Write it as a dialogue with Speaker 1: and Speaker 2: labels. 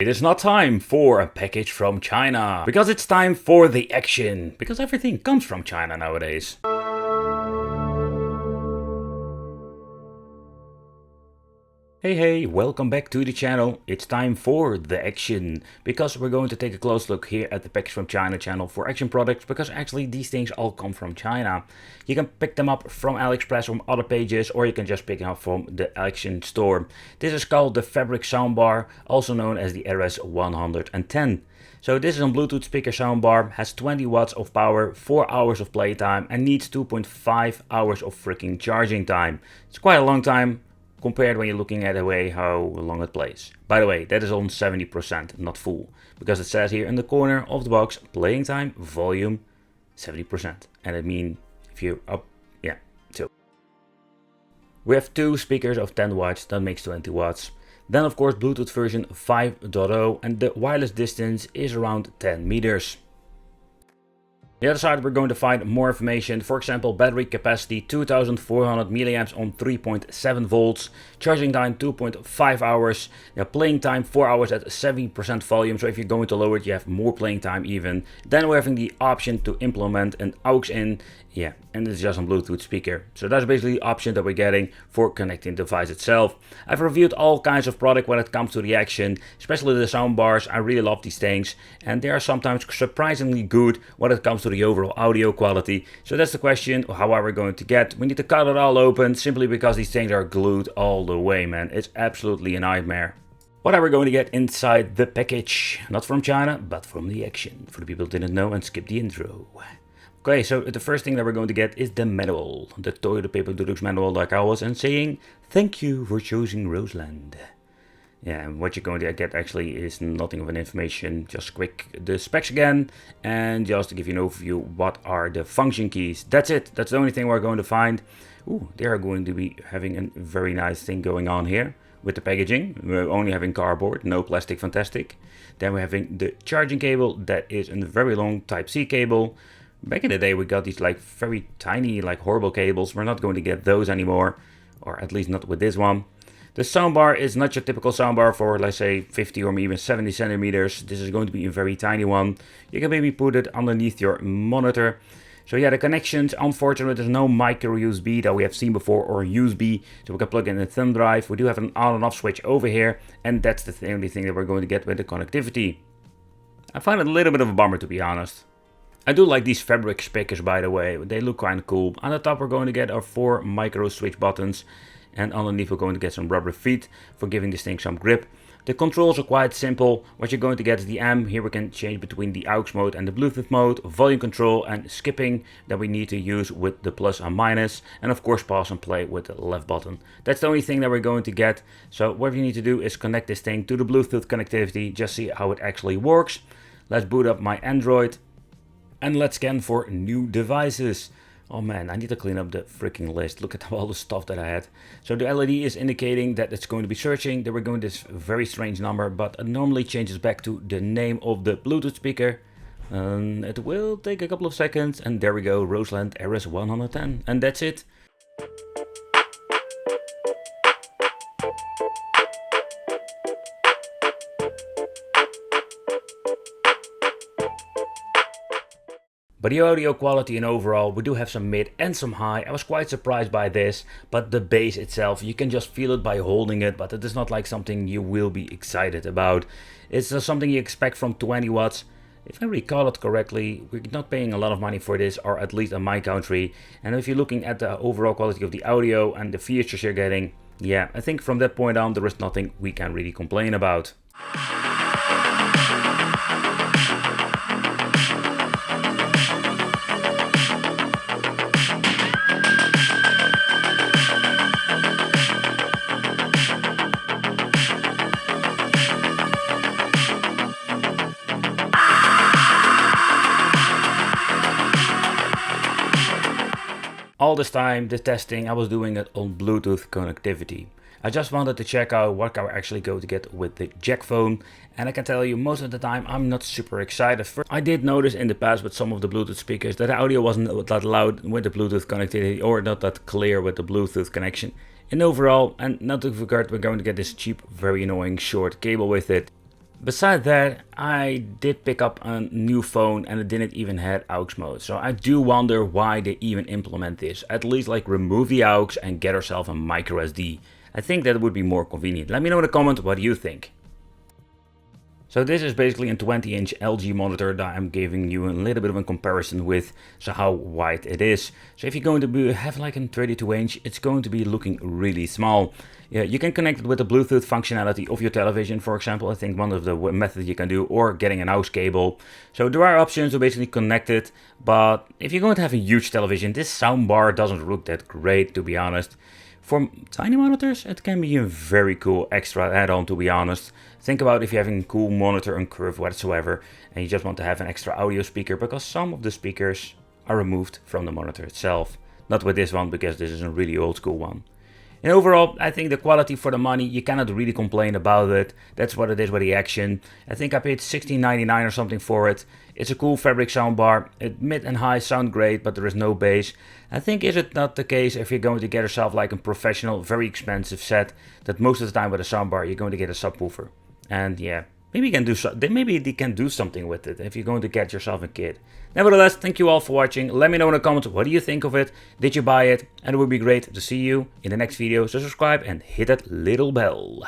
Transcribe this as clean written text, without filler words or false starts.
Speaker 1: It is not time for a package from China, because it's time for the action, because everything comes from China nowadays. Hey, welcome back to the channel. It's time for the action, because we're going to take a close look here at the Package from China channel for action products, because actually these things all come from China. You can pick them up from Ali-expres, from other pages, or you can just pick them up from the action store. This is called the Fabric Soundbar, also known as the RS110. So this is a Bluetooth speaker soundbar, has 20 watts of power, 4 hours of playtime, and needs 2.5 hours of freaking charging time. It's quite a long time compared when you're looking at the way how long it plays. By the way, that is on 70%, not full, because it says here in the corner of the box, playing time, volume, 70%. And I mean, if you're up, yeah, 2. We have 2 speakers of 10 watts, that makes 20 watts. Then of course Bluetooth version 5.0, and the wireless distance is around 10 meters. The other side we're going to find more information, for example battery capacity 2400 milliamps on 3.7 volts, charging time 2.5 hours, playing time 4 hours at 70% volume, so if you're going to lower it you have more playing time even. Then we're having the option to implement an aux in, and it's just a Bluetooth speaker. So that's basically the option that we're getting for connecting the device itself. I've reviewed all kinds of product when it comes to the action, especially the sound bars. I really love these things, and they are sometimes surprisingly good when it comes to the overall audio quality. So that's the question, how are we going to get? We need to cut it all open, simply because these things are glued all the way, man. It's absolutely a nightmare. What are we going to get inside the package? Not from China, but from the action, for the people who didn't know and skip the intro. Okay, so the first thing that we're going to get is the manual, the toilet paper deluxe manual, like I was saying. Thank you for choosing Roseland. Yeah, and what you're going to get actually is nothing of an information, just quick the specs again, and just to give you an overview, what are the function keys. That's it, that's the only thing we're going to find. Ooh, they are going to be having a very nice thing going on here with the packaging. We're only having cardboard, no plastic, fantastic. Then we're having the charging cable, that is a very long Type-C cable. Back in the day we got these like very tiny, like horrible cables. We're not going to get those anymore, or at least not with this one. The soundbar is not your typical soundbar for, let's say, 50 or even 70 centimeters. This is going to be a very tiny one. You can maybe put it underneath your monitor. So yeah, the connections, unfortunately there's no micro USB that we have seen before, or USB, so we can plug in a thumb drive. We do have an on and off switch over here, and that's the only thing that we're going to get with the connectivity. I find it a little bit of a bummer, to be honest. I do like these fabric speakers, by the way, they look kind of cool. On the top we're going to get our 4 micro switch buttons, and underneath we're going to get some rubber feet for giving this thing some grip. The controls are quite simple. What you're going to get is the amp. Here we can change between the aux mode and the Bluetooth mode, volume control and skipping that we need to use with the plus and minus, and of course pause and play with the left button. That's the only thing that we're going to get. So what you need to do is connect this thing to the Bluetooth connectivity, just see how it actually works. Let's boot up my Android. And let's scan for new devices. Oh man, I need to clean up the freaking list. Look at all the stuff that I had. So the LED is indicating that it's going to be searching. Then we're going to this very strange number, but it normally changes back to the name of the Bluetooth speaker. And it will take a couple of seconds. And there we go, Roseland RS110. And that's it. But the audio quality and overall, we do have some mid and some high. I was quite surprised by this, but the bass itself, you can just feel it by holding it, but it is not like something you will be excited about. It's just something you expect from 20 watts. If I recall it correctly, we're not paying a lot of money for this, or at least in my country. And if you're looking at the overall quality of the audio and the features you're getting, yeah, I think from that point on, there is nothing we can really complain about. All this time, the testing, I was doing it on Bluetooth connectivity. I just wanted to check out what I actually go to get with the jack phone, and I can tell you most of the time I'm not super excited. First, I did notice in the past with some of the Bluetooth speakers that the audio wasn't that loud with the Bluetooth connectivity, or not that clear with the Bluetooth connection. And overall, and not to forget, we're going to get this cheap, very annoying short cable with it. Beside that, I did pick up a new phone and it didn't even have aux mode. So I do wonder why they even implement this. At least like remove the aux and get yourself a micro SD. I think that would be more convenient. Let me know in the comment what you think. So this is basically a 20-inch LG monitor that I'm giving you a little bit of a comparison with, so how wide it is. So if you're going to have like a 32-inch, it's going to be looking really small. Yeah, you can connect it with the Bluetooth functionality of your television, for example. I think one of the methods you can do, or getting an aux cable. So there are options to basically connect it, but if you're going to have a huge television, this soundbar doesn't look that great, to be honest. For tiny monitors, it can be a very cool extra add-on, to be honest. Think about if you're having a cool monitor and curve whatsoever, and you just want to have an extra audio speaker, because some of the speakers are removed from the monitor itself. Not with this one, because this is a really old school one. And overall, I think the quality for the money, you cannot really complain about it. That's what it is with the Action. I think I paid $16.99 or something for it. It's a cool fabric soundbar. Mid and high sound great, but there is no bass. I think is it not the case if you're going to get yourself like a professional, very expensive set, that most of the time with a soundbar you're going to get a subwoofer. And yeah, maybe they can do something with it if you're going to get yourself a kit. Nevertheless, thank you all for watching. Let me know in the comments what do you think of it. Did you buy it? And it would be great to see you in the next video. So subscribe and hit that little bell.